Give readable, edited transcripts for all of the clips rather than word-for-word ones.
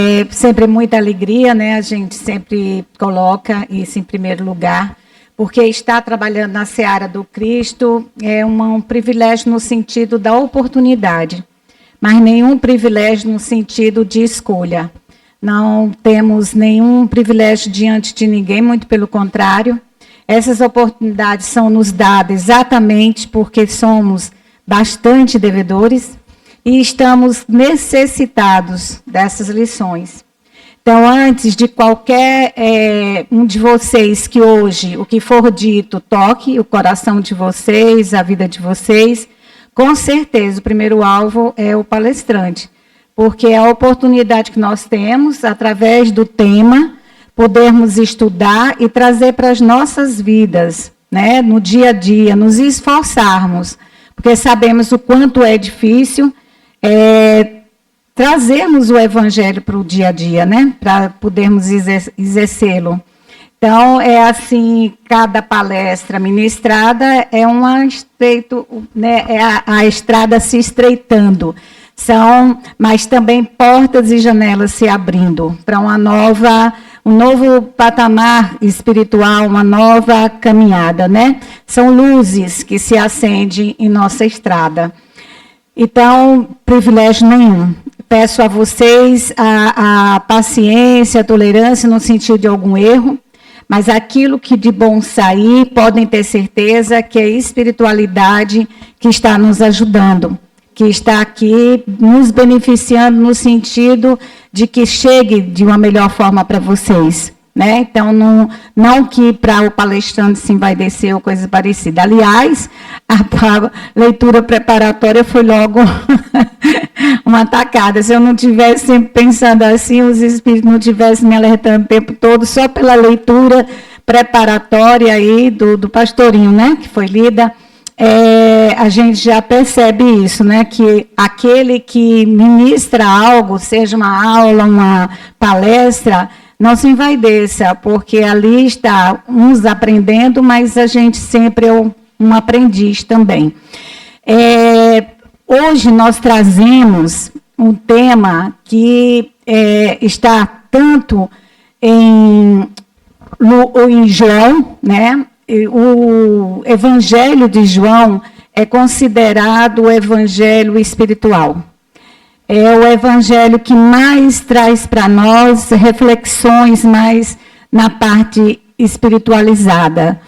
É sempre muita alegria, né? A gente sempre coloca isso em primeiro lugar, porque estar trabalhando na seara do Cristo é um privilégio no sentido da oportunidade, mas nenhum privilégio no sentido de escolha. Não temos nenhum privilégio diante de ninguém, muito pelo contrário. Essas oportunidades são nos dadas exatamente porque somos bastante devedores e estamos necessitados dessas lições. Então, antes de qualquer um de vocês que hoje, o que for dito, toque o coração de vocês, a vida de vocês, com certeza o primeiro alvo é o palestrante, porque é a oportunidade que nós temos, através do tema, podermos estudar e trazer para as nossas vidas, né, no dia a dia, nos esforçarmos, porque sabemos o quanto é difícil trazermos o evangelho para o dia a dia, né, para podermos exercê-lo. Então, é assim, cada palestra ministrada é né, a estrada se estreitando. Mas também portas e janelas se abrindo para um novo patamar espiritual, uma nova caminhada, né? São luzes que se acendem em nossa estrada. Então, privilégio nenhum. Peço a vocês a paciência, a tolerância no sentido de algum erro, mas aquilo que de bom sair, podem ter certeza que é a espiritualidade que está nos ajudando, que está aqui nos beneficiando no sentido de que chegue de uma melhor forma para vocês, né? Então, não que para o palestrante se envaidecer ou coisa parecida. Aliás, a leitura preparatória foi logo uma atacada. Se eu não tivesse sempre pensando assim, os espíritos não tivessem me alertando o tempo todo, só pela leitura preparatória aí do pastorinho, né? Que foi lida. A gente já percebe isso, né? Que aquele que ministra algo, seja uma aula, uma palestra, não se envaideça, porque ali está uns aprendendo, mas a gente sempre é um aprendiz também. Hoje nós trazemos um tema que está tanto em João, né? O Evangelho de João é considerado o Evangelho espiritual. É o Evangelho que mais traz para nós reflexões mais na parte espiritualizada.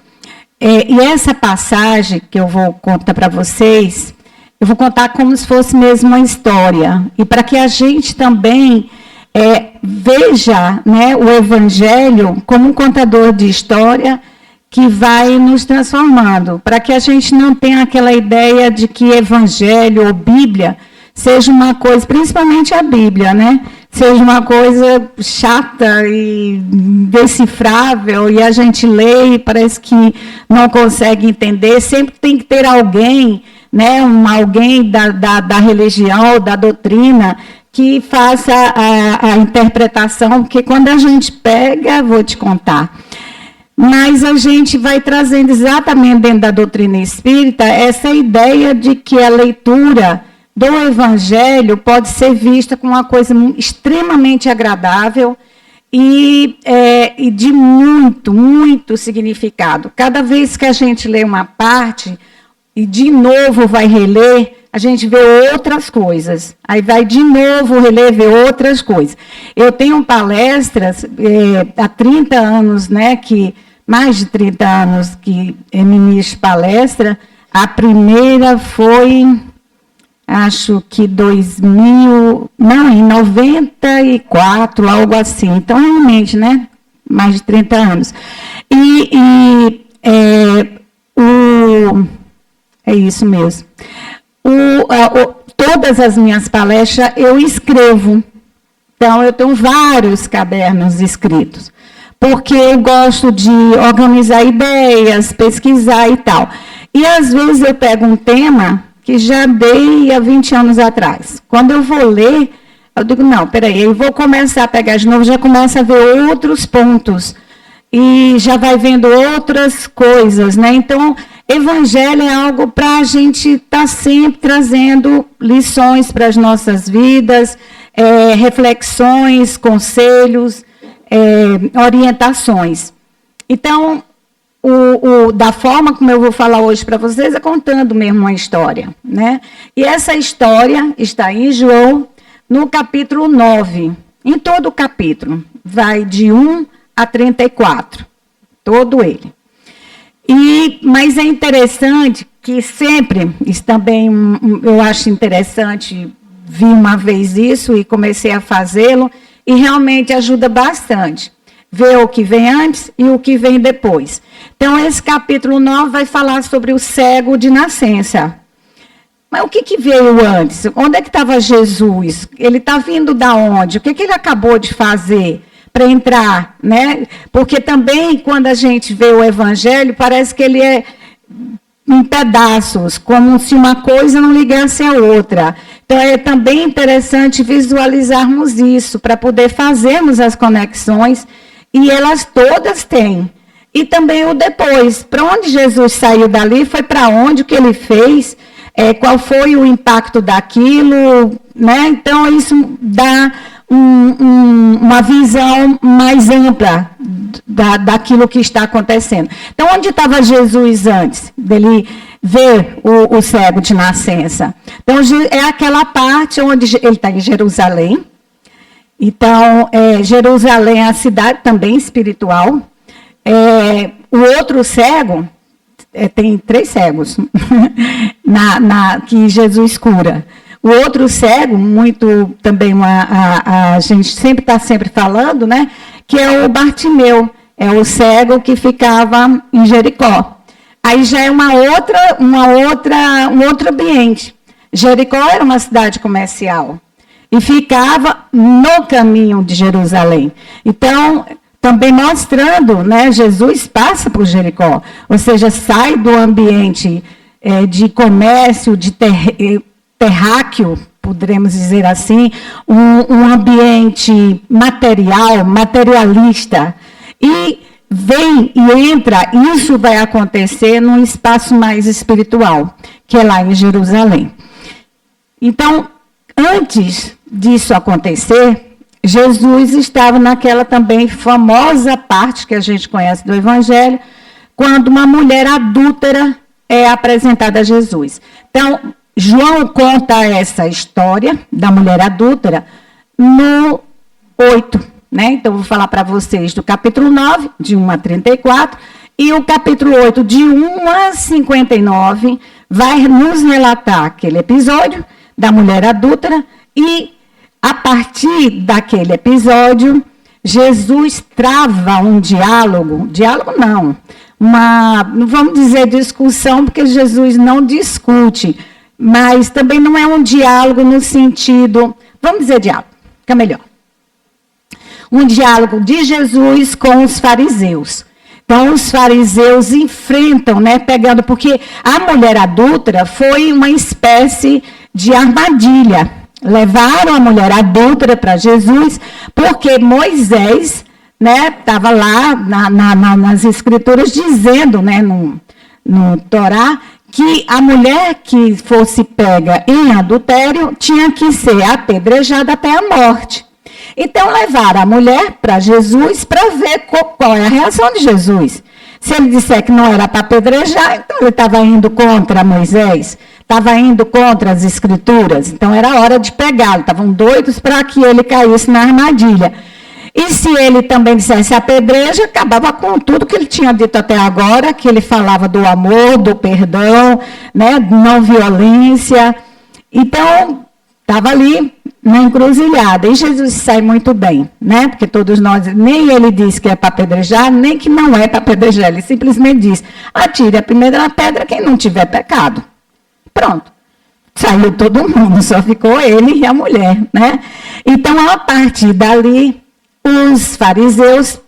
E essa passagem que eu vou contar para vocês, eu vou contar como se fosse mesmo uma história. E para que a gente também veja, né, o Evangelho como um contador de história que vai nos transformando, para que a gente não tenha aquela ideia de que Evangelho ou Bíblia seja uma coisa, principalmente a Bíblia, né? Seja uma coisa chata e decifrável, e a gente lê e parece que não consegue entender. Sempre tem que ter alguém, né? Alguém da religião, da doutrina, que faça a interpretação, porque quando a gente pega, vou te contar. Mas a gente vai trazendo exatamente dentro da doutrina espírita essa ideia de que a leitura do Evangelho pode ser vista como uma coisa extremamente agradável e de muito, muito significado. Cada vez que a gente lê uma parte e de novo vai reler, a gente vê outras coisas. Aí vai de novo reler, ver outras coisas. Eu tenho palestras há 30 anos, né, mais de 30 anos que ministro palestra. A primeira foi, acho que em 94, algo assim. Então, realmente, né, mais de 30 anos. É isso mesmo. Todas as minhas palestras eu escrevo. Então, eu tenho vários cadernos escritos, porque eu gosto de organizar ideias, pesquisar e tal. E, às vezes, eu pego um tema que já dei há 20 anos atrás. Quando eu vou ler, eu digo, não, peraí, eu vou começar a pegar de novo, já começo a ver outros pontos, e já vai vendo outras coisas, né? Então, Evangelho é algo para a gente estar sempre trazendo lições para as nossas vidas, reflexões, conselhos, orientações. Então, da forma como eu vou falar hoje para vocês, é contando mesmo uma história, né? E essa história está em João, no capítulo 9. Em todo o capítulo, vai de 1 a 34, todo ele. Mas é interessante que sempre, isso também eu acho interessante, vi uma vez isso e comecei a fazê-lo, e realmente ajuda bastante. Ver o que vem antes e o que vem depois. Então, esse capítulo 9 vai falar sobre o cego de nascença. Mas o que veio antes? Onde é que estava Jesus? Ele está vindo da onde? O que ele acabou de fazer para entrar, né? Porque também, quando a gente vê o Evangelho, parece que ele é em pedaços, como se uma coisa não ligasse a outra. Então, é também interessante visualizarmos isso, para poder fazermos as conexões, e elas todas têm. E também o depois, para onde Jesus saiu dali, foi para onde, o que ele fez, qual foi o impacto daquilo, né? Então, isso dá uma visão mais ampla daquilo que está acontecendo. Então, onde estava Jesus antes dele ver o cego de nascença? Então, é aquela parte onde ele está em Jerusalém. Então, Jerusalém é a cidade também espiritual. O outro cego, tem 3 cegos que Jesus cura. O outro cego, muito também, a gente sempre está sempre falando, que é o Bartimeu, é o cego que ficava em Jericó. Aí já é um outro ambiente. Jericó era uma cidade comercial e ficava no caminho de Jerusalém. Então, também mostrando, Jesus passa por Jericó, ou seja, sai do ambiente de comércio, de terráqueo, poderemos dizer assim, um ambiente materialista, e vem e entra, isso vai acontecer num espaço mais espiritual, que é lá em Jerusalém. Então, antes disso acontecer, Jesus estava naquela também famosa parte que a gente conhece do Evangelho, quando uma mulher adúltera é apresentada a Jesus. Então, João conta essa história da mulher adúltera no 8, Então, vou falar para vocês do capítulo 9, de 1 a 34, e o capítulo 8, de 1 a 59, vai nos relatar aquele episódio da mulher adúltera, e a partir daquele episódio, Jesus trava um diálogo não vamos dizer discussão, porque Jesus não discute, mas também não é um diálogo no sentido, vamos dizer diálogo, fica melhor. Um diálogo de Jesus com os fariseus. Então, os fariseus enfrentam, pegando, porque a mulher adúltera foi uma espécie de armadilha. Levaram a mulher adúltera para Jesus, porque Moisés, estava lá nas escrituras dizendo, no Torá, que a mulher que fosse pega em adultério tinha que ser apedrejada até a morte. Então, levaram a mulher para Jesus para ver qual é a reação de Jesus. Se ele disser que não era para apedrejar, então ele estava indo contra Moisés, estava indo contra as escrituras, então era hora de pegá-lo, estavam doidos para que ele caísse na armadilha. E se ele também dissesse apedreja, acabava com tudo que ele tinha dito até agora, que ele falava do amor, do perdão, não violência. Então, estava ali na encruzilhada. E Jesus sai muito bem, porque todos nós, nem ele diz que é para apedrejar, nem que não é para apedrejar. Ele simplesmente diz, atire a primeira pedra quem não tiver pecado. Pronto. Saiu todo mundo, só ficou ele e a mulher, Então, a partir dali, os fariseus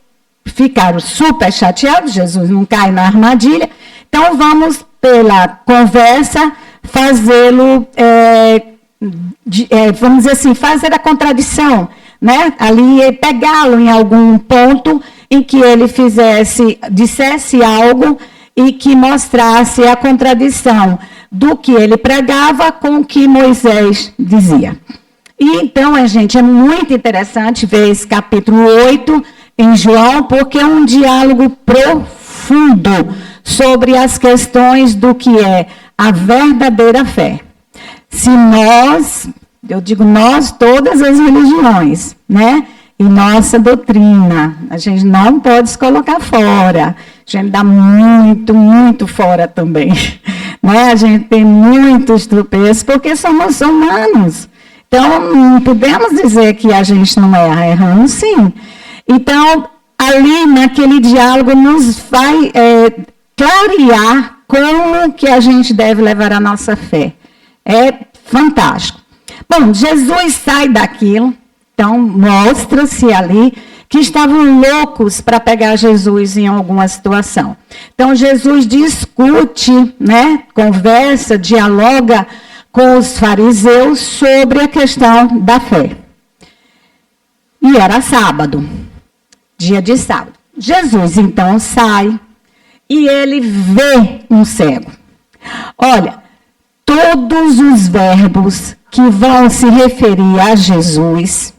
ficaram super chateados, Jesus não cai na armadilha. Então, vamos, pela conversa, fazê-lo, vamos dizer assim, fazer a contradição, ali, pegá-lo em algum ponto em que ele dissesse algo e que mostrasse a contradição do que ele pregava com o que Moisés dizia. E então, gente, é muito interessante ver esse capítulo 8 em João, porque é um diálogo profundo sobre as questões do que é a verdadeira fé. Se nós, eu digo nós, todas as religiões, né? E nossa doutrina, a gente não pode se colocar fora. A gente dá muito fora também. Né? A gente tem muitos tropeços, porque somos humanos. Então, não podemos dizer que a gente não erra, erramos sim. Então, ali naquele diálogo nos vai clarear como que a gente deve levar a nossa fé. É fantástico. Bom, Jesus sai daquilo, então mostra-se ali que estavam loucos para pegar Jesus em alguma situação. Então, Jesus discute, né, conversa, dialoga com os fariseus sobre a questão da fé. E era sábado, dia de sábado. Jesus, então, sai e ele vê um cego. Olha, todos os verbos que vão se referir a Jesus,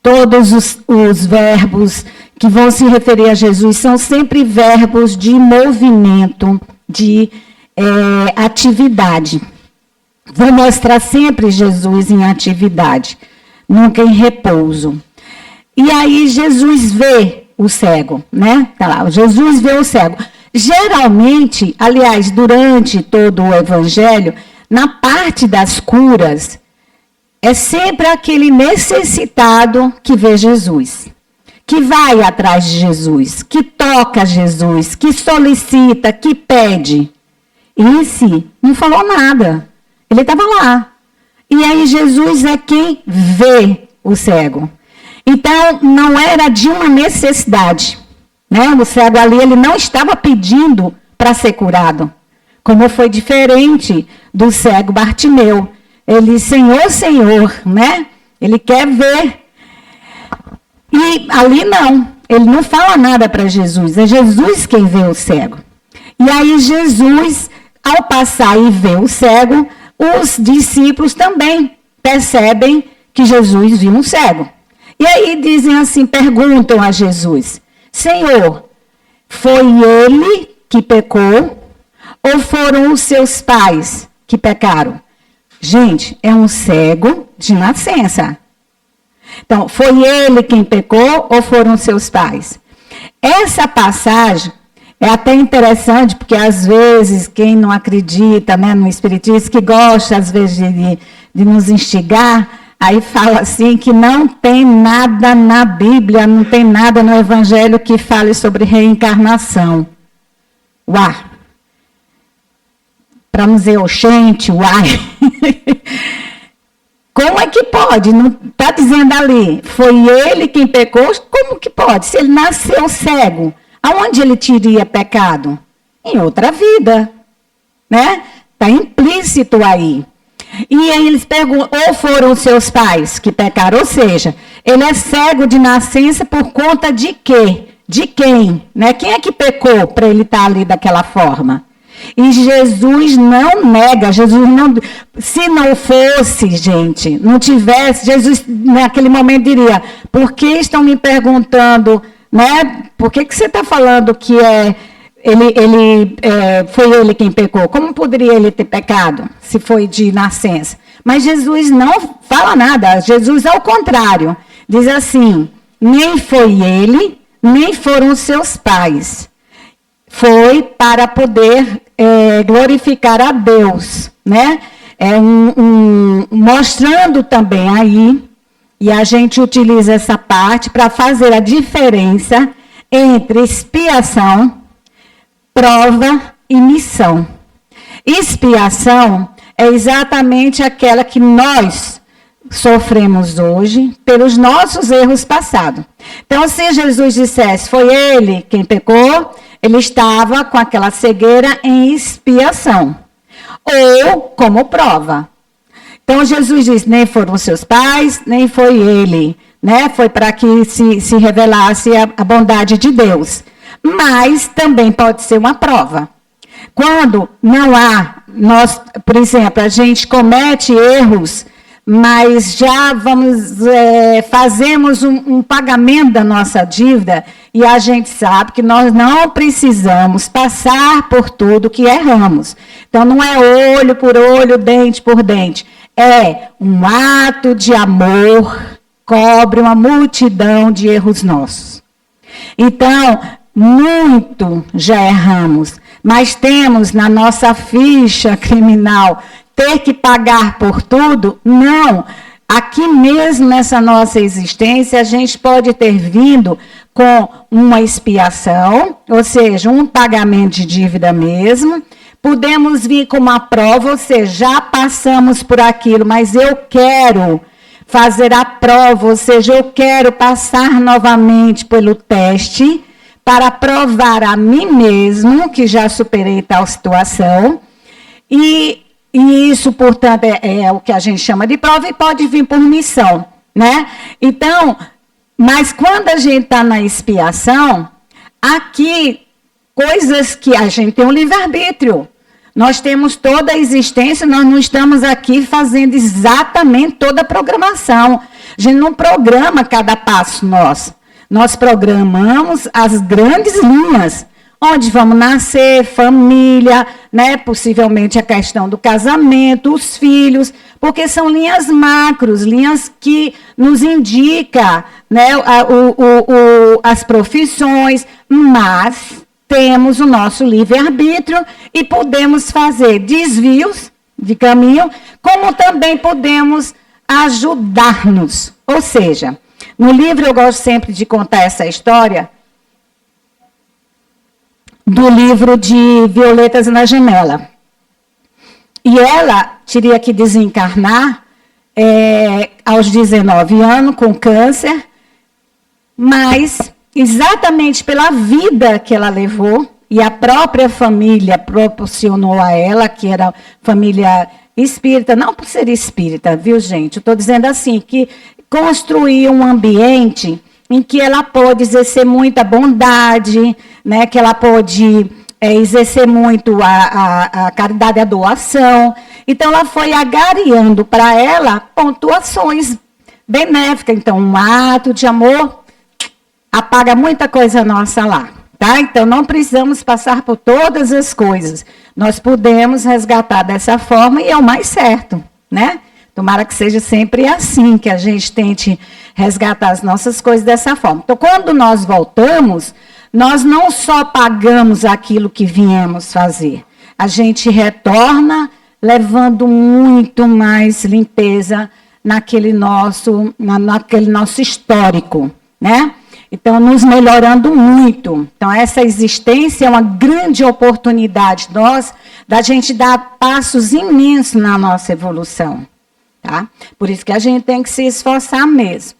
todos os verbos que vão se referir a Jesus são sempre verbos de movimento, de atividade. Vou mostrar sempre Jesus em atividade, nunca em repouso. E aí Jesus vê o cego, né? Tá lá, Jesus vê o cego. Geralmente, aliás, durante todo o evangelho, na parte das curas, é sempre aquele necessitado que vê Jesus, que vai atrás de Jesus, que toca Jesus, que solicita, que pede. Esse não falou nada. Ele estava lá. E aí Jesus é quem vê o cego. Então, não era de uma necessidade. Né? O cego ali, ele não estava pedindo para ser curado. Como foi diferente do cego Bartimeu. Ele, Senhor, Senhor, né? Ele quer ver. E ali não. Ele não fala nada para Jesus. É Jesus quem vê o cego. E aí Jesus, ao passar e ver o cego, os discípulos também percebem que Jesus viu um cego. E aí dizem assim, perguntam a Jesus, Senhor, foi ele que pecou ou foram os seus pais que pecaram? Gente, é um cego de nascença. Então, foi ele quem pecou ou foram seus pais? Essa passagem é até interessante, porque às vezes quem não acredita, né, no espiritismo, que gosta às vezes de nos instigar, aí fala assim que não tem nada na Bíblia, não tem nada no Evangelho que fale sobre reencarnação. Uai! Para não dizer oxente, uai! Como é que pode? Não está dizendo ali, foi ele quem pecou? Como que pode? Se ele nasceu cego, aonde ele teria pecado? Em outra vida, né? Está implícito aí. E aí eles perguntam, ou foram os seus pais que pecaram? Ou seja, ele é cego de nascença por conta de quê? De quem? Né? Quem é que pecou para ele estar ali daquela forma? E Jesus não nega, Jesus não, se não fosse, gente, não tivesse, Jesus naquele momento diria, por que estão me perguntando, né? Por que você está falando que foi ele quem pecou? Como poderia ele ter pecado, se foi de nascença? Mas Jesus não fala nada, Jesus ao contrário, diz assim, nem foi ele, nem foram os seus pais. Foi para poder glorificar a Deus, né? Mostrando também aí, e a gente utiliza essa parte para fazer a diferença entre expiação, prova e missão. Expiação é exatamente aquela que nós sofremos hoje pelos nossos erros passados. Então, se Jesus dissesse, foi ele quem pecou, ele estava com aquela cegueira em expiação, ou como prova. Então, Jesus diz, nem foram seus pais, nem foi ele, né? Foi para que se revelasse a bondade de Deus. Mas também pode ser uma prova. Quando não há, nós, por exemplo, a gente comete erros, mas já fazemos um pagamento da nossa dívida e a gente sabe que nós não precisamos passar por tudo que erramos. Então, não é olho por olho, dente por dente. É um ato de amor, cobre uma multidão de erros nossos. Então, muito já erramos, mas temos na nossa ficha criminal ter que pagar por tudo? Não. Aqui mesmo, nessa nossa existência, a gente pode ter vindo com uma expiação, ou seja, um pagamento de dívida mesmo. Podemos vir com uma prova, ou seja, já passamos por aquilo, mas eu quero fazer a prova, ou seja, eu quero passar novamente pelo teste para provar a mim mesmo que já superei tal situação. E isso, portanto, é o que a gente chama de prova e pode vir por missão, né? Então, mas quando a gente está na expiação, aqui, coisas que a gente tem um livre-arbítrio. Nós temos toda a existência, nós não estamos aqui fazendo exatamente toda a programação. A gente não programa cada passo nosso. Nós programamos as grandes linhas. Onde vamos nascer, família, né? Possivelmente a questão do casamento, os filhos, porque são linhas macros, linhas que nos indicam, né, as profissões, mas temos o nosso livre-arbítrio e podemos fazer desvios de caminho, como também podemos ajudar-nos. Ou seja, no livro eu gosto sempre de contar essa história, do livro de Violetas na Janela. E ela teria que desencarnar aos 19 anos, com câncer, mas exatamente pela vida que ela levou, e a própria família proporcionou a ela, que era família espírita, não por ser espírita, viu, gente? Eu estou dizendo assim, que construiu um ambiente em que ela pode exercer muita bondade, né, que ela pode exercer muito a caridade e a doação. Então, ela foi agariando para ela pontuações benéficas. Então, um ato de amor apaga muita coisa nossa lá. Tá? Então, não precisamos passar por todas as coisas. Nós podemos resgatar dessa forma e é o mais certo, né? Tomara que seja sempre assim, que a gente tente resgatar as nossas coisas dessa forma. Então, quando nós voltamos, nós não só pagamos aquilo que viemos fazer, a gente retorna levando muito mais limpeza naquele nosso histórico, né? Então, nos melhorando muito. Então, essa existência é uma grande oportunidade da gente dar passos imensos na nossa evolução. Tá? Por isso que a gente tem que se esforçar mesmo.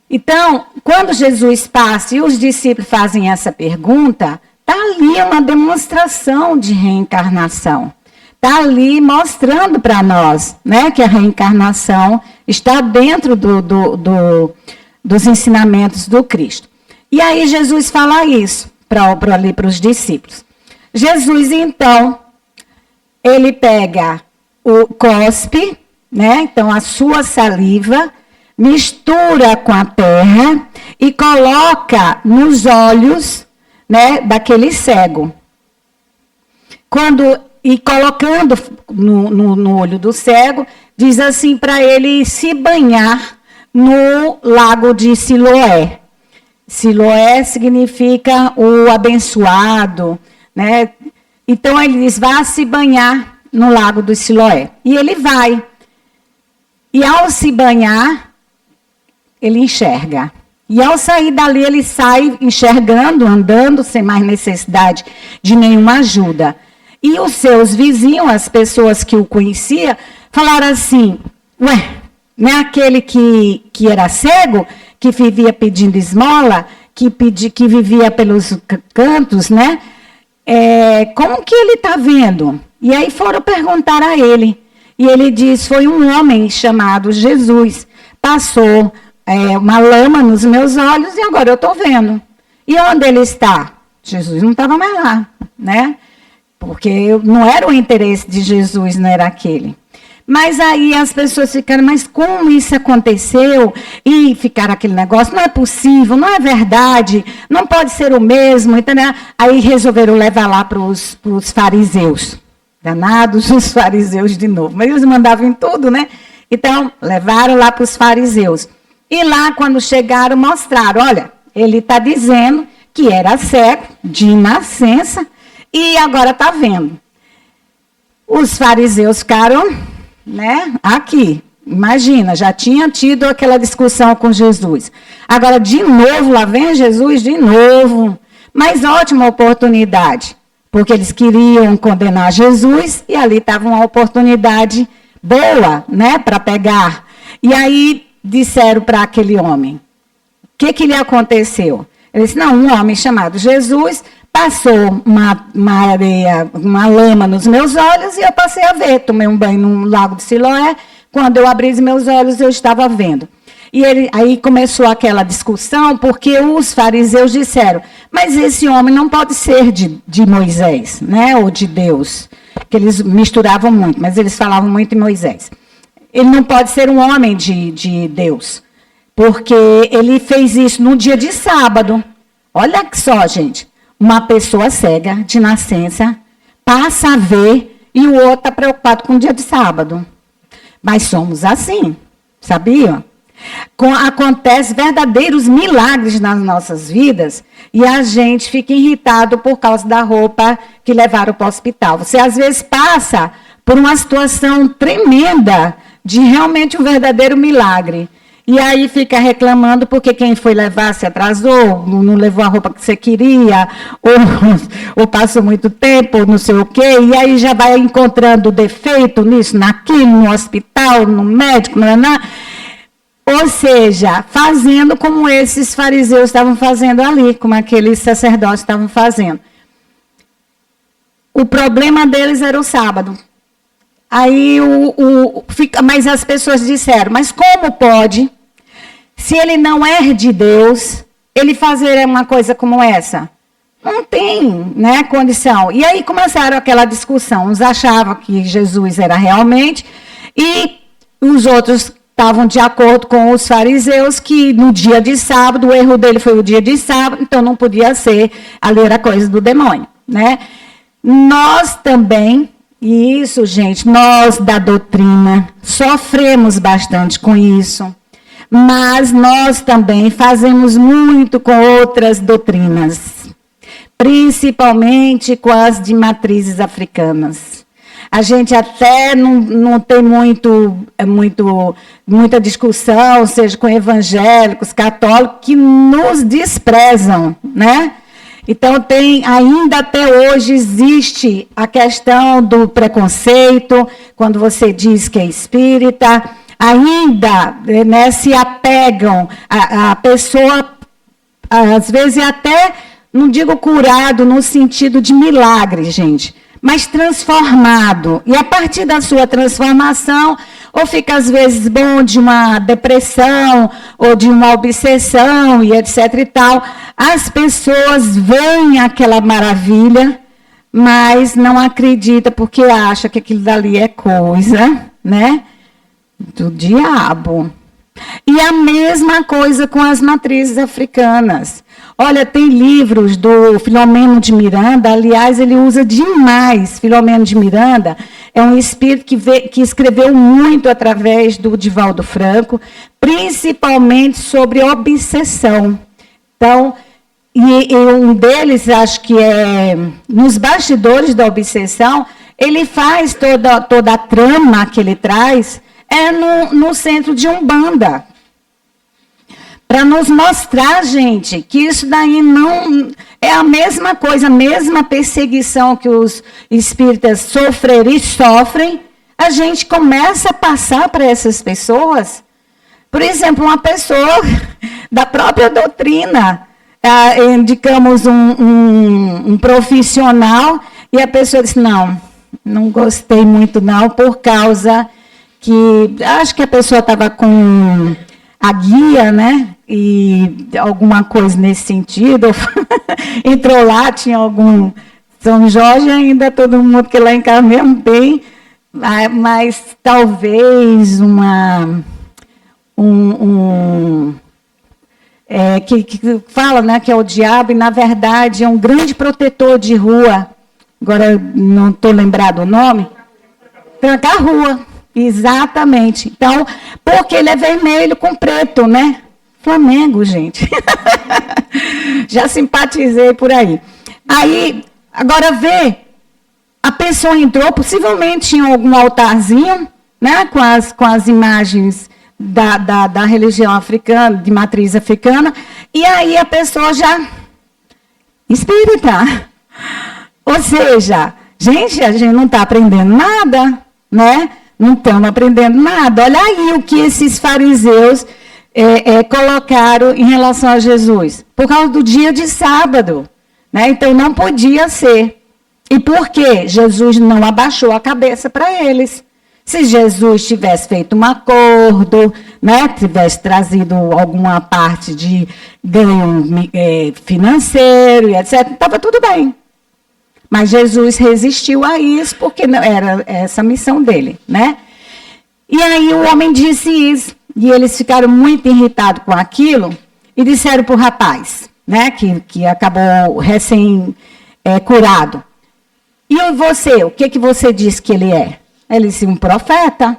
Então, quando Jesus passa e os discípulos fazem essa pergunta, está ali uma demonstração de reencarnação. Está ali mostrando para nós, né, que a reencarnação está dentro dos ensinamentos do Cristo. E aí Jesus fala isso para os discípulos. Jesus, então, ele pega o cospe, né? Então, a sua saliva, mistura com a terra e coloca nos olhos, né, daquele cego. E colocando no olho do cego, diz assim para ele se banhar no lago de Siloé. Siloé significa o abençoado, né? Então, ele diz, vá se banhar no lago do Siloé. E ele vai. E ao se banhar, ele enxerga. E ao sair dali, ele sai enxergando, andando, sem mais necessidade de nenhuma ajuda. E os seus vizinhos, as pessoas que o conheciam, falaram assim, ué, não é aquele que era cego, que vivia pedindo esmola, que vivia pelos cantos, né? Como que ele está vendo? E aí foram perguntar a ele. E ele diz, foi um homem chamado Jesus, passou uma lama nos meus olhos e agora eu estou vendo. E onde ele está? Jesus não estava mais lá, né? porque não era o interesse de Jesus, não era aquele. Mas aí as pessoas ficaram, mas como isso aconteceu? E ficaram aquele negócio, não é possível, não é verdade, não pode ser o mesmo. Entendeu? Aí resolveram levar lá para os fariseus. Danados os fariseus de novo. Mas eles mandavam em tudo, né? Então, levaram lá para os fariseus. E lá, quando chegaram, mostraram, olha, ele está dizendo que era cego, de nascença, e agora está vendo. Os fariseus ficaram, né, aqui. Imagina, já tinha tido aquela discussão com Jesus. Agora, de novo, lá vem Jesus, de novo. Mas ótima oportunidade, porque eles queriam condenar Jesus, e ali estava uma oportunidade boa, né, para pegar. E aí disseram para aquele homem, o que lhe aconteceu? Ele disse, não, um homem chamado Jesus passou uma lama nos meus olhos e eu passei a ver. Tomei um banho no lago de Siloé, quando eu abri os meus olhos eu estava vendo. E aí começou aquela discussão, porque os fariseus disseram, mas esse homem não pode ser de Moisés, né, ou de Deus, que eles misturavam muito, mas eles falavam muito em Moisés. Ele não pode ser um homem de Deus, porque ele fez isso no dia de sábado. Olha só, gente, uma pessoa cega, de nascença, passa a ver, e o outro está preocupado com o dia de sábado. Mas somos assim, sabia? Acontecem verdadeiros milagres nas nossas vidas e a gente fica irritado por causa da roupa que levaram para o hospital. Você, às vezes, passa por uma situação tremenda de realmente um verdadeiro milagre. E aí fica reclamando porque quem foi levar se atrasou, não levou a roupa que você queria, ou passou muito tempo, não sei o quê, e aí já vai encontrando defeito nisso, naquilo, no hospital, no médico, ou seja, fazendo como esses fariseus estavam fazendo ali, como aqueles sacerdotes estavam fazendo. O problema deles era o sábado. Aí, mas as pessoas disseram, mas como pode, se ele não é de Deus, ele fazer uma coisa como essa? Não tem, né, condição. E aí começaram aquela discussão. Uns achavam que Jesus era realmente, e os outros estavam de acordo com os fariseus, que no dia de sábado, o erro dele foi o dia de sábado, então não podia ser, ali era coisa do demônio, né? Nós também... E isso, gente, nós da doutrina sofremos bastante com isso, mas nós também fazemos muito com outras doutrinas, principalmente com as de matrizes africanas. A gente até não tem muita discussão, seja com evangélicos, católicos, que nos desprezam, né? Então, ainda até hoje existe a questão do preconceito, quando você diz que é espírita, ainda, né, se apegam a pessoa, às vezes até, não digo curado no sentido de milagre, gente, mas transformado. E a partir da sua transformação, ou fica às vezes bom de uma depressão, ou de uma obsessão, e etc e tal, as pessoas veem aquela maravilha, mas não acreditam, porque acham que aquilo dali é coisa, né, do diabo. E a mesma coisa com as matrizes africanas. Olha, tem livros do Filomeno de Miranda, aliás, ele usa demais. Filomeno de Miranda é um espírito que escreveu muito através do Divaldo Franco, principalmente sobre obsessão. Então, e um deles, acho que é nos bastidores da obsessão, ele faz toda a trama que ele traz, no centro de Umbanda. Para nos mostrar, gente, que isso daí não é a mesma coisa, a mesma perseguição que os espíritas sofreram e sofrem, a gente começa a passar para essas pessoas. Por exemplo, uma pessoa da própria doutrina, indicamos um profissional, e a pessoa diz, não gostei muito não, por causa que, acho que a pessoa estava com a guia, né? E alguma coisa nesse sentido, entrou lá, tinha algum São Jorge ainda, todo mundo que lá em casa mesmo tem, mas talvez que fala, né, que é o diabo, e na verdade é um grande protetor de rua. Agora não estou lembrado o nome. Tranca-rua, exatamente. Então, porque ele é vermelho com preto, né? Flamengo, gente. Já simpatizei por aí. Aí, agora vê, a pessoa entrou, possivelmente tinha algum altarzinho, né, com as imagens da religião africana, de matriz africana, e aí a pessoa já espírita. Ou seja, gente, a gente não está aprendendo nada, né? Não estamos aprendendo nada. Olha aí o que esses fariseus colocaram em relação a Jesus. Por causa do dia de sábado, né? Então não podia ser. E por quê? Jesus não abaixou a cabeça para eles. Se Jesus tivesse feito um acordo, né, tivesse trazido alguma parte de ganho financeiro e etc., estava tudo bem. Mas Jesus resistiu a isso, porque não era essa a missão dele, né? E aí o homem disse isso, e eles ficaram muito irritados com aquilo, e disseram para o rapaz, né, que acabou recém-curado, e você, o que você disse que ele é? Ele disse, um profeta.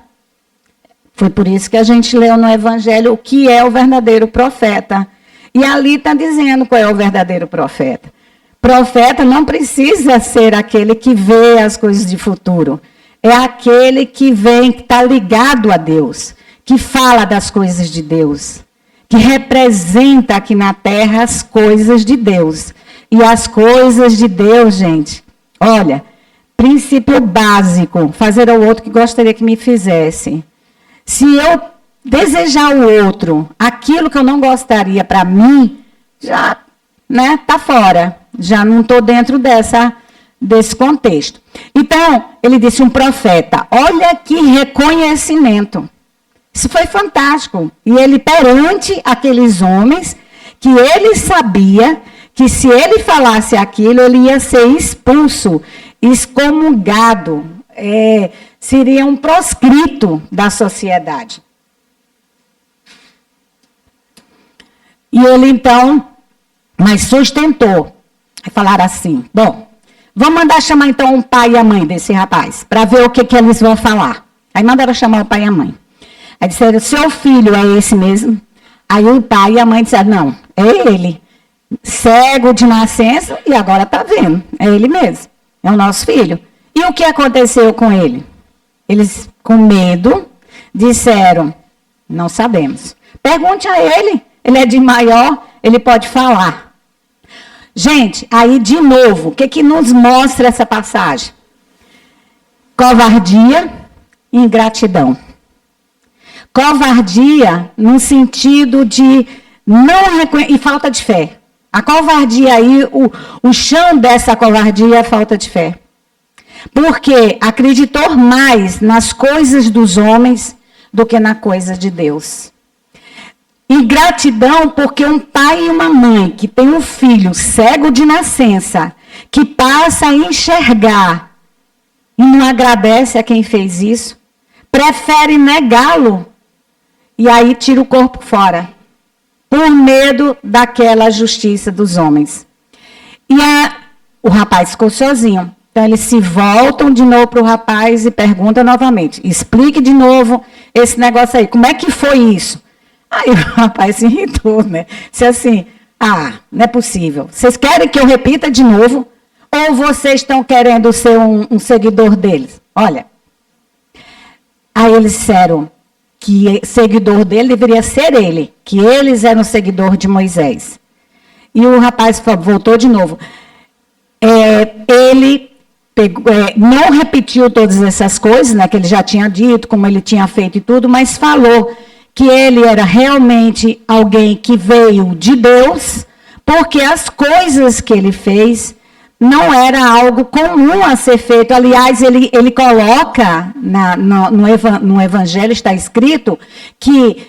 Foi por isso que a gente leu no Evangelho o que é o verdadeiro profeta. E ali está dizendo qual é o verdadeiro profeta. Profeta não precisa ser aquele que vê as coisas de futuro. É aquele que vem, que está ligado a Deus, que fala das coisas de Deus, que representa aqui na terra as coisas de Deus. E as coisas de Deus, gente, olha, princípio básico, fazer ao outro que gostaria que me fizesse. Se eu desejar o outro, aquilo que eu não gostaria para mim, já, né, tá fora. Já não estou dentro desse contexto. Então, ele disse um profeta. Olha que reconhecimento. Isso foi fantástico. E ele, perante aqueles homens, que ele sabia que se ele falasse aquilo, ele ia ser expulso, excomungado, seria um proscrito da sociedade. E ele, então, mas sustentou. Falaram assim, bom, vamos mandar chamar então o pai e a mãe desse rapaz, para ver o que eles vão falar. Aí mandaram chamar o pai e a mãe. Aí disseram, seu filho é esse mesmo? Aí o pai e a mãe disseram, não, é ele. Cego de nascença e agora está vendo, é ele mesmo, é o nosso filho. E o que aconteceu com ele? Eles, com medo, disseram, não sabemos. Pergunte a ele é de maior, ele pode falar. Gente, aí de novo, o que nos mostra essa passagem? Covardia e ingratidão. Covardia no sentido de não reconhecer, e falta de fé. A covardia aí, o chão dessa covardia é a falta de fé. Porque acreditou mais nas coisas dos homens do que na coisa de Deus. Ingratidão porque um pai e uma mãe que tem um filho cego de nascença, que passa a enxergar e não agradece a quem fez isso, prefere negá-lo e aí tira o corpo fora, por medo daquela justiça dos homens. E o rapaz ficou sozinho. Então, eles se voltam de novo para o rapaz e perguntam novamente. Explique de novo esse negócio aí. Como é que foi isso? Aí o rapaz se irritou, né? Disse assim, não é possível. Vocês querem que eu repita de novo? Ou vocês estão querendo ser um seguidor deles? Olha, aí eles disseram que seguidor dele deveria ser ele, que eles eram seguidor de Moisés. E o rapaz voltou de novo. Ele não repetiu todas essas coisas, né, que ele já tinha dito, como ele tinha feito e tudo, mas falou que ele era realmente alguém que veio de Deus, porque as coisas que ele fez não era algo comum a ser feito. Aliás, ele coloca no Evangelho, está escrito, que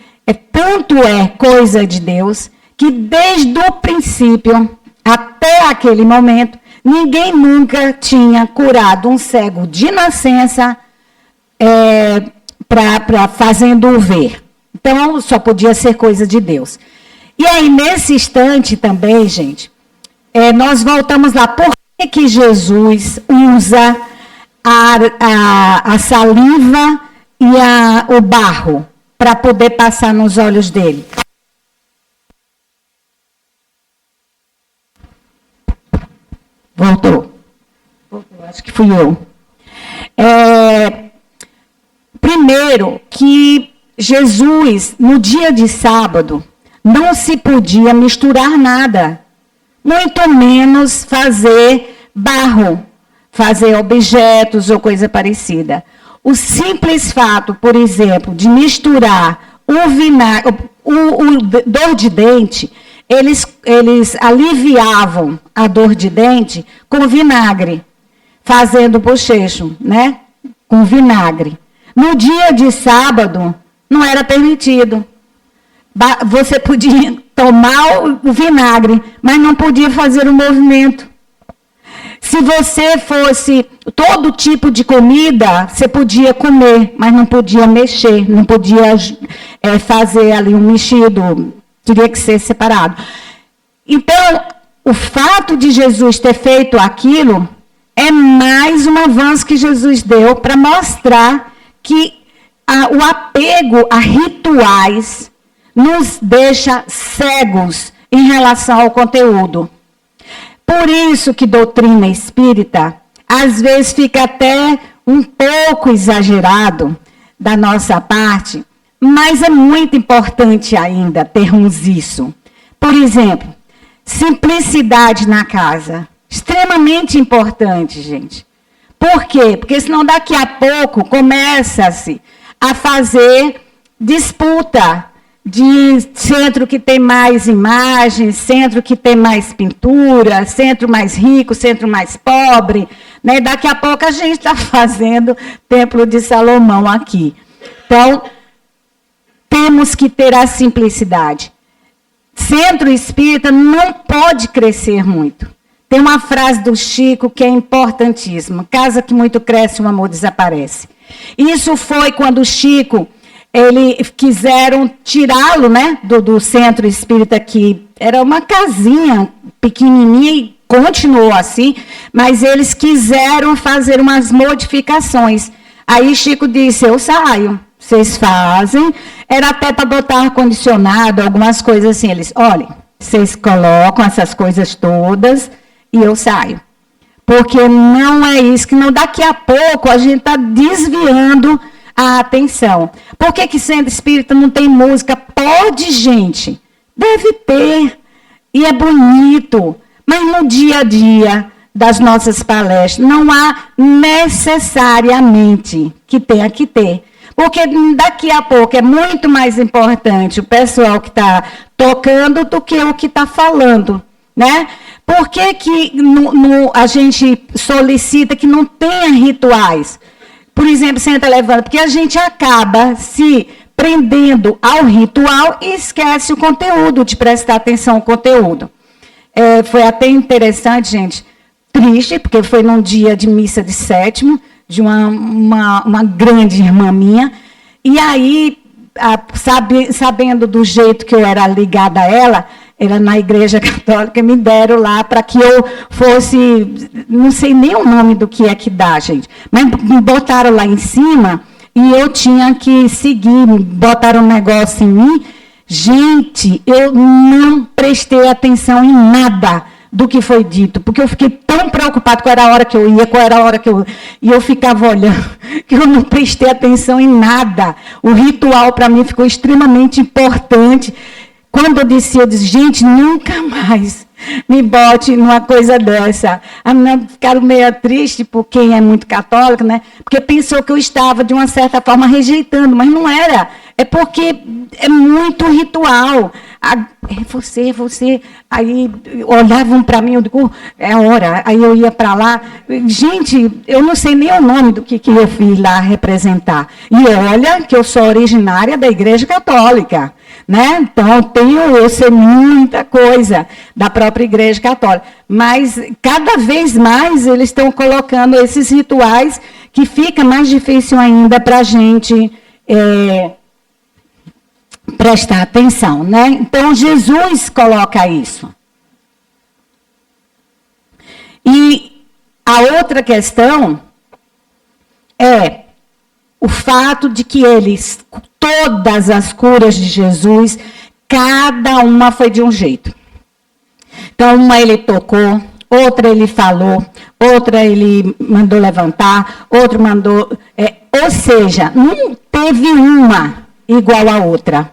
tanto é coisa de Deus, que desde o princípio até aquele momento, Ninguém nunca tinha curado um cego de nascença fazendo-o ver. Então, só podia ser coisa de Deus. E aí, nesse instante também, gente, nós voltamos lá. Por que Jesus usa a saliva e o barro para poder passar nos olhos dele? Voltou, acho que fui eu. Primeiro, que Jesus, no dia de sábado, não se podia misturar nada, muito menos fazer barro, fazer objetos ou coisa parecida. O simples fato, por exemplo, de misturar o vinagre, o dor de dente, eles aliviavam a dor de dente com vinagre, fazendo bochecho, né? Com vinagre. No dia de sábado, não era permitido. Você podia tomar o vinagre, mas não podia fazer o movimento. Se você fosse todo tipo de comida, você podia comer, mas não podia mexer, não podia fazer ali um mexido, teria que ser separado. Então, o fato de Jesus ter feito aquilo é mais um avanço que Jesus deu para mostrar que o apego a rituais nos deixa cegos em relação ao conteúdo. Por isso que doutrina espírita, às vezes fica até um pouco exagerado da nossa parte, mas é muito importante ainda termos isso. Por exemplo, simplicidade na casa. Extremamente importante, gente. Por quê? Porque senão daqui a pouco começa-se a fazer disputa de centro que tem mais imagens, centro que tem mais pintura, centro mais rico, centro mais pobre. Né? Daqui a pouco a gente está fazendo Templo de Salomão aqui. Então, temos que ter a simplicidade. Centro espírita não pode crescer muito. Tem uma frase do Chico que é importantíssima. Casa que muito cresce, o amor desaparece. Isso foi quando o Chico, quiseram tirá-lo, né, do centro espírita, que era uma casinha pequenininha e continuou assim, mas eles quiseram fazer umas modificações. Aí Chico disse, eu saio, vocês fazem. Era até para botar ar-condicionado, algumas coisas assim. Eles, olhem, vocês colocam essas coisas todas e eu saio. Porque não é isso, que não daqui a pouco a gente está desviando a atenção. Por que centro espírita não tem música? Pode, gente. Deve ter. E é bonito. Mas no dia a dia das nossas palestras, não há necessariamente que tenha que ter. Porque daqui a pouco é muito mais importante o pessoal que está tocando do que o que está falando. Né? Por que a gente solicita que não tenha rituais? Por exemplo, senta levando, porque a gente acaba se prendendo ao ritual e esquece o conteúdo, de prestar atenção ao conteúdo. Foi até interessante, gente, triste, porque foi num dia de missa de sétimo, de uma grande irmã minha, e aí, sabendo do jeito que eu era ligada a ela na Igreja Católica, me deram lá para que eu fosse, não sei nem o nome do que é que dá, gente, mas me botaram lá em cima e eu tinha que seguir, botaram um negócio em mim. Gente, eu não prestei atenção em nada do que foi dito, porque eu fiquei tão preocupada qual era a hora que eu ia, qual era a hora que eu... E eu ficava olhando, que eu não prestei atenção em nada. O ritual, para mim, ficou extremamente importante. Quando eu disse, gente, nunca mais me bote numa coisa dessa. A menina ficaram meio triste, por quem é muito católico, né? Porque pensou que eu estava, de uma certa forma, rejeitando, mas não era. É porque é muito ritual. É você. Aí olhavam para mim, eu digo, é a hora. Aí eu ia para lá. Gente, eu não sei nem o nome do que eu fui lá representar. E olha que eu sou originária da Igreja Católica. Né? Então, eu sei muita coisa da própria Igreja Católica. Mas, cada vez mais, eles estão colocando esses rituais que fica mais difícil ainda para a gente prestar atenção. Né? Então, Jesus coloca isso. E a outra questão é o fato de que todas as curas de Jesus, cada uma foi de um jeito. Então, uma ele tocou, outra ele falou, outra ele mandou levantar, outra mandou... ou seja, não teve uma igual a outra.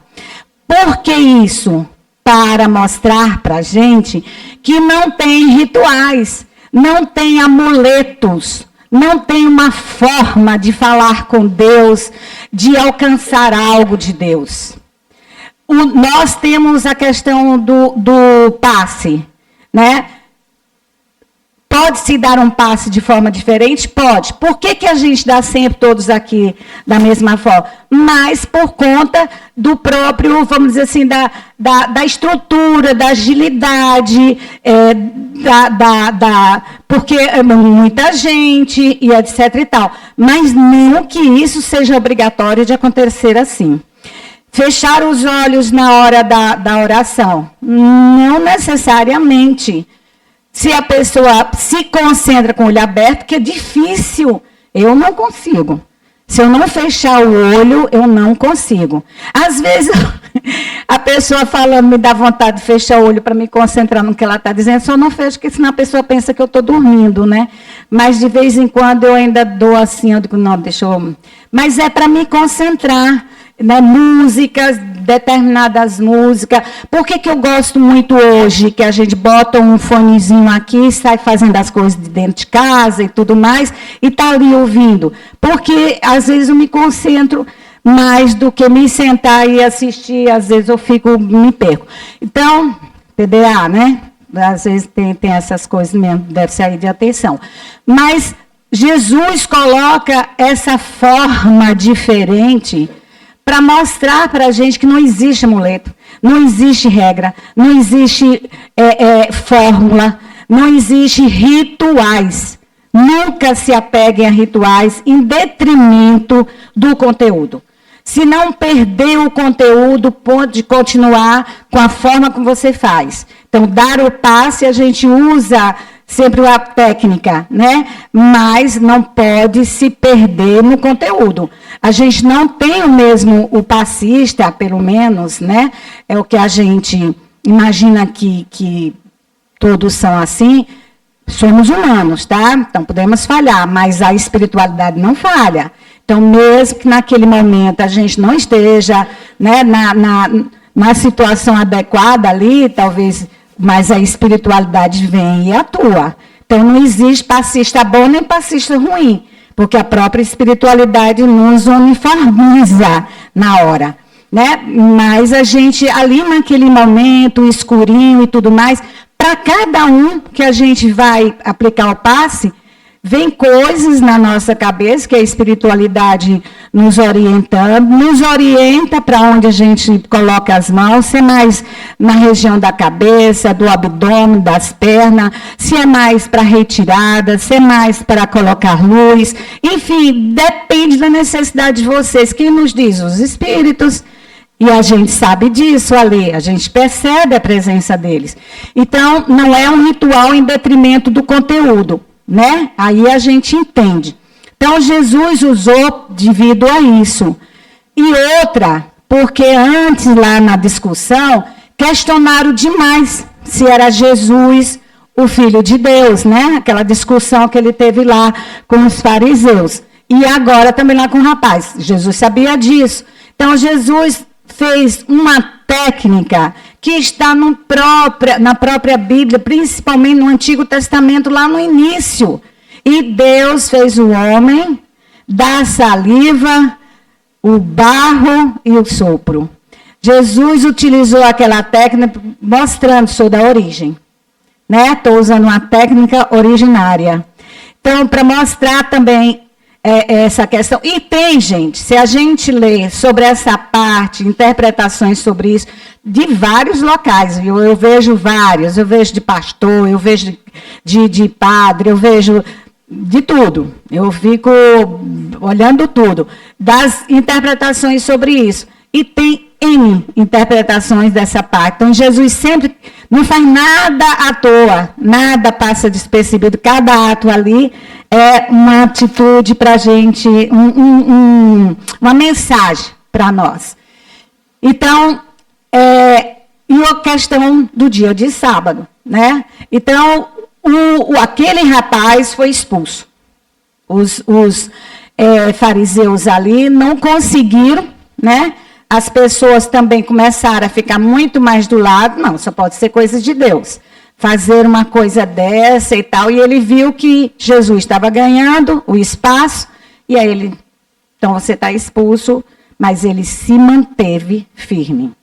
Por que isso? Para mostrar para a gente que não tem rituais, não tem amuletos, não tem uma forma de falar com Deus, de alcançar algo de Deus. Nós temos a questão do passe, né? Pode-se dar um passe de forma diferente? Pode. Por que a gente dá sempre todos aqui da mesma forma? Mas por conta do próprio, vamos dizer assim, da estrutura, da agilidade, porque é muita gente e etc e tal. Mas não que isso seja obrigatório de acontecer assim. Fechar os olhos na hora da oração? Não necessariamente. Se a pessoa se concentra com o olho aberto, que é difícil, eu não consigo. Se eu não fechar o olho, eu não consigo. Às vezes, a pessoa falando, me dá vontade de fechar o olho para me concentrar no que ela está dizendo, só não fecho, porque senão a pessoa pensa que eu estou dormindo, né? Mas, de vez em quando, eu ainda dou assim, eu digo, não, deixa eu... Mas é para me concentrar. Né, músicas, determinadas músicas. Por que eu gosto muito hoje, que a gente bota um fonezinho aqui e sai fazendo as coisas de dentro de casa e tudo mais, e está ali ouvindo? Porque, às vezes, eu me concentro mais do que me sentar e assistir, às vezes eu me perco. Então, TDA, né? Às vezes tem essas coisas mesmo, deve sair de atenção. Mas Jesus coloca essa forma diferente para mostrar para a gente que não existe amuleto, não existe regra, não existe fórmula, não existe rituais. Nunca se apeguem a rituais em detrimento do conteúdo. Se não perder o conteúdo, pode continuar com a forma como você faz. Então, dar o passe, a gente usa sempre a técnica, né? Mas não pode se perder no conteúdo. A gente não tem o passista, pelo menos, né? É o que a gente imagina que todos são assim. Somos humanos, tá? Então podemos falhar, mas a espiritualidade não falha. Então, mesmo que naquele momento a gente não esteja, né, na situação adequada ali, talvez, mas a espiritualidade vem e atua. Então, não existe passista bom nem passista ruim, porque a própria espiritualidade nos uniformiza na hora. Né? Mas a gente, ali naquele momento, escurinho e tudo mais, para cada um que a gente vai aplicar o passe, vem coisas na nossa cabeça, que a espiritualidade nos orienta para onde a gente coloca as mãos, se é mais na região da cabeça, do abdômen, das pernas, se é mais para retirada, se é mais para colocar luz, enfim, depende da necessidade de vocês. Quem nos diz? Os espíritos. E a gente sabe disso, a gente percebe a presença deles. Então, não é um ritual em detrimento do conteúdo, né? Aí a gente entende. Então, Jesus usou devido a isso. E outra, porque antes, lá na discussão, questionaram demais se era Jesus o Filho de Deus, né? Aquela discussão que ele teve lá com os fariseus. E agora também lá com o rapaz. Jesus sabia disso. Então, Jesus fez uma técnica que está na própria Bíblia, principalmente no Antigo Testamento, lá no início. E Deus fez o homem da saliva, o barro e o sopro. Jesus utilizou aquela técnica mostrando, sou da origem. Estou usando uma técnica originária. Então, para mostrar também essa questão. E tem, gente, se a gente lê sobre essa parte, interpretações sobre isso, de vários locais, viu? Eu vejo vários, eu vejo de pastor, eu vejo de padre, eu vejo de tudo. Eu fico olhando tudo, das interpretações sobre isso. E tem N interpretações dessa parte. Então, Jesus sempre não faz nada à toa, nada passa despercebido. Cada ato ali é uma atitude para a gente, uma mensagem para nós. Então, e a questão do dia de sábado, né? Então, aquele rapaz foi expulso. Os fariseus ali não conseguiram, né? As pessoas também começaram a ficar muito mais do lado, não, só pode ser coisa de Deus. Fazer uma coisa dessa e tal, e ele viu que Jesus estava ganhando o espaço, e aí ele, então você está expulso, mas ele se manteve firme.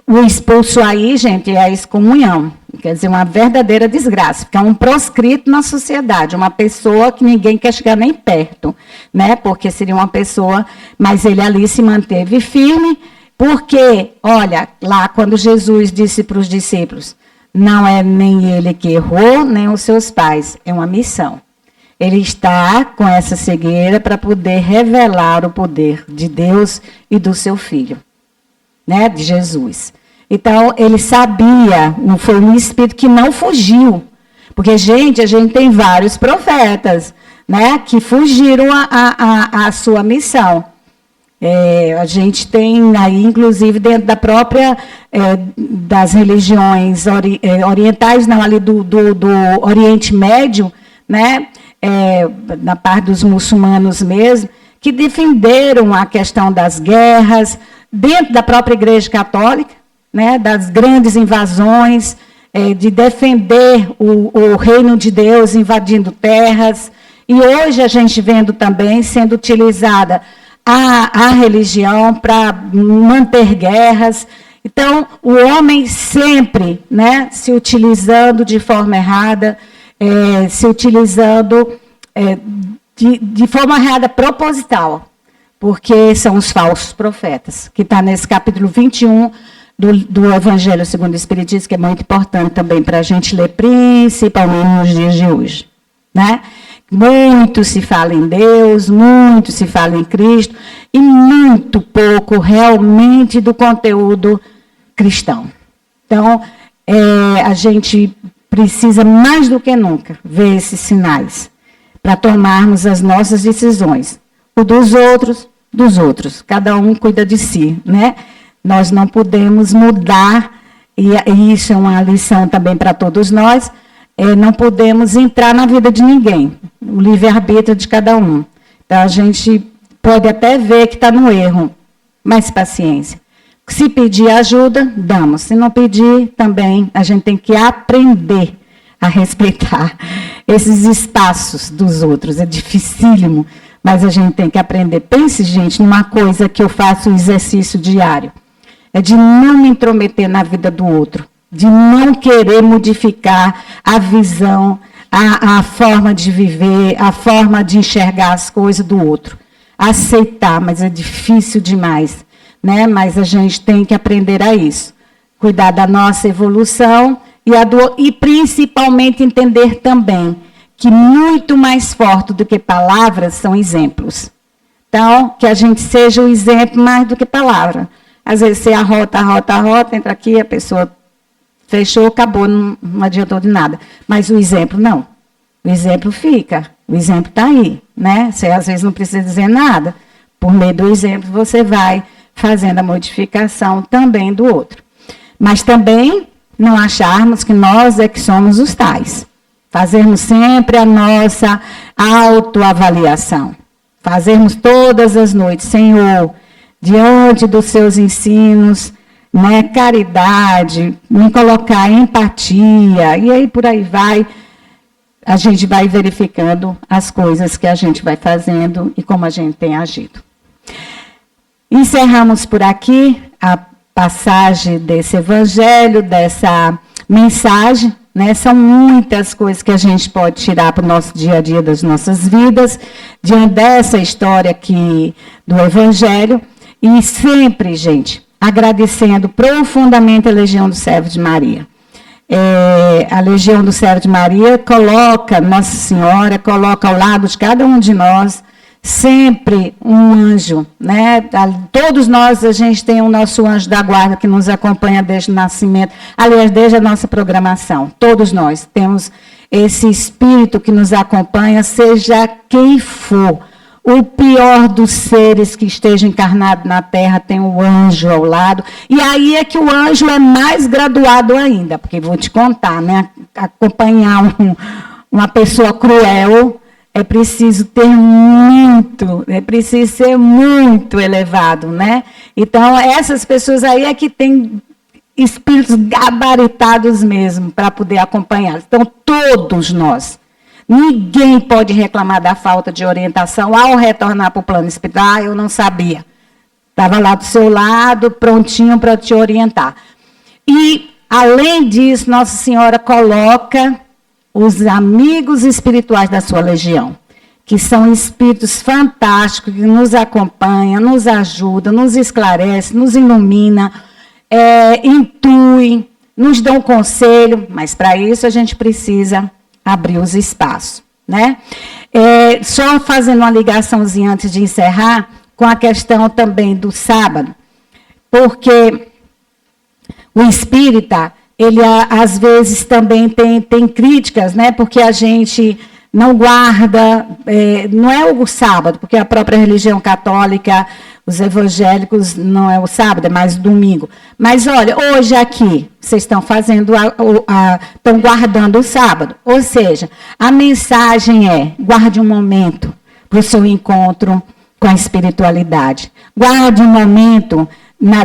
O expulso aí, gente, é a excomunhão, quer dizer, uma verdadeira desgraça, porque é um proscrito na sociedade, uma pessoa que ninguém quer chegar nem perto, né? Porque seria uma pessoa, mas ele ali se manteve firme, porque, olha, lá quando Jesus disse para os discípulos, não é nem ele que errou, nem os seus pais, é uma missão. Ele está com essa cegueira para poder revelar o poder de Deus e do seu Filho, né? De Jesus. Então, ele sabia, não foi um espírito que não fugiu. Porque, gente, a gente tem vários profetas, né, que fugiram a sua missão. A gente tem aí, inclusive, dentro da própria, das religiões orientais, não, ali do Oriente Médio, né, na parte dos muçulmanos mesmo, que defenderam a questão das guerras, dentro da própria Igreja Católica, né, das grandes invasões, de defender o reino de Deus invadindo terras. E hoje a gente vendo também sendo utilizada a religião para manter guerras. Então, o homem sempre, né, se utilizando de forma errada, se utilizando de forma errada, proposital, porque são os falsos profetas, que está nesse capítulo 21 do Evangelho segundo o Espiritismo, que é muito importante também para a gente ler, principalmente nos dias de hoje, né? Muito se fala em Deus, muito se fala em Cristo, e muito pouco realmente do conteúdo cristão. Então, a gente precisa mais do que nunca ver esses sinais para tomarmos as nossas decisões. O dos outros. Cada um cuida de si, né? Nós não podemos mudar, e isso é uma lição também para todos nós, não podemos entrar na vida de ninguém, o livre-arbítrio de cada um. Então, a gente pode até ver que está no erro, mas paciência. Se pedir ajuda, damos. Se não pedir, também a gente tem que aprender a respeitar esses espaços dos outros. É dificílimo, mas a gente tem que aprender. Pense, gente, numa coisa que eu faço um exercício diário. É de não me intrometer na vida do outro, de não querer modificar a visão, a forma de viver, a forma de enxergar as coisas do outro. Aceitar, mas é difícil demais, né? Mas a gente tem que aprender a isso. Cuidar da nossa evolução e principalmente entender também que muito mais forte do que palavras são exemplos. Então, que a gente seja o exemplo mais do que palavra. Às vezes você arrota, entra aqui, a pessoa fechou, acabou, não adiantou de nada. Mas o exemplo não. O exemplo fica, o exemplo está aí, né? Você às vezes não precisa dizer nada. Por meio do exemplo, você vai fazendo a modificação também do outro. Mas também não acharmos que nós é que somos os tais. Fazermos sempre a nossa autoavaliação. Fazermos todas as noites, Senhor, diante dos seus ensinos, né, caridade, me colocar empatia, e aí por aí vai, a gente vai verificando as coisas que a gente vai fazendo e como a gente tem agido. Encerramos por aqui a passagem desse evangelho, dessa mensagem, né? São muitas coisas que a gente pode tirar para o nosso dia a dia das nossas vidas, diante dessa história aqui do evangelho. E sempre, gente, agradecendo profundamente a Legião do Servo de Maria. A Legião do Servo de Maria coloca Nossa Senhora, coloca ao lado de cada um de nós, sempre um anjo, né? Todos nós, a gente tem o nosso anjo da guarda que nos acompanha desde o nascimento, aliás, desde a nossa programação. Todos nós temos esse espírito que nos acompanha, seja quem for. O pior dos seres que esteja encarnado na Terra tem o anjo ao lado. E aí é que o anjo é mais graduado ainda, porque vou te contar, né? Acompanhar uma pessoa cruel é preciso ser muito elevado, né? Então, essas pessoas aí é que têm espíritos gabaritados mesmo para poder acompanhar. Então, todos nós. Ninguém pode reclamar da falta de orientação ao retornar para o plano espiritual. Eu não sabia. Estava lá do seu lado, prontinho para te orientar. E, além disso, Nossa Senhora coloca os amigos espirituais da sua legião, que são espíritos fantásticos, que nos acompanham, nos ajudam, nos esclarecem, nos iluminam, intuem, nos dão conselho, mas para isso a gente precisa abrir os espaços, né? Só fazendo uma ligaçãozinha antes de encerrar, com a questão também do sábado, porque o espírita, ele às vezes também tem críticas, né? Porque a gente não guarda, não é o sábado, porque a própria religião católica, os evangélicos, não é o sábado, é mais o domingo. Mas olha, hoje aqui, vocês estão fazendo, estão guardando o sábado. Ou seja, a mensagem é, guarde um momento para o seu encontro com a espiritualidade. Guarde um momento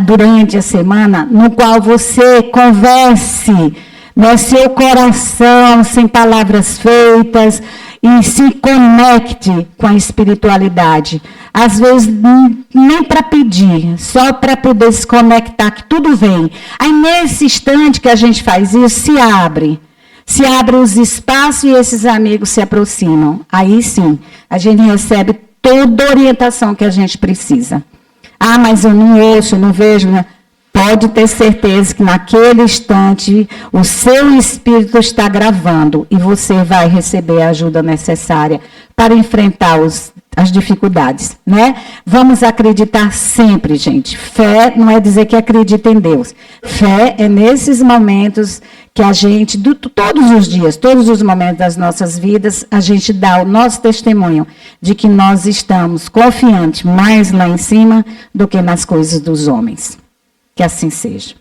durante a semana, no qual você converse no seu coração, sem palavras feitas, e se conecte com a espiritualidade. Às vezes, nem para pedir, só para poder se conectar, que tudo vem. Aí, nesse instante que a gente faz isso, se abre os espaços e esses amigos se aproximam. Aí, sim, a gente recebe toda a orientação que a gente precisa. Ah, mas eu não ouço, não vejo, né? Pode ter certeza que naquele instante o seu espírito está gravando e você vai receber a ajuda necessária para enfrentar as dificuldades, né? Vamos acreditar sempre, gente. Fé não é dizer que acredita em Deus. Fé é nesses momentos que a gente, todos os dias, todos os momentos das nossas vidas, a gente dá o nosso testemunho de que nós estamos confiantes mais lá em cima do que nas coisas dos homens. Que assim seja.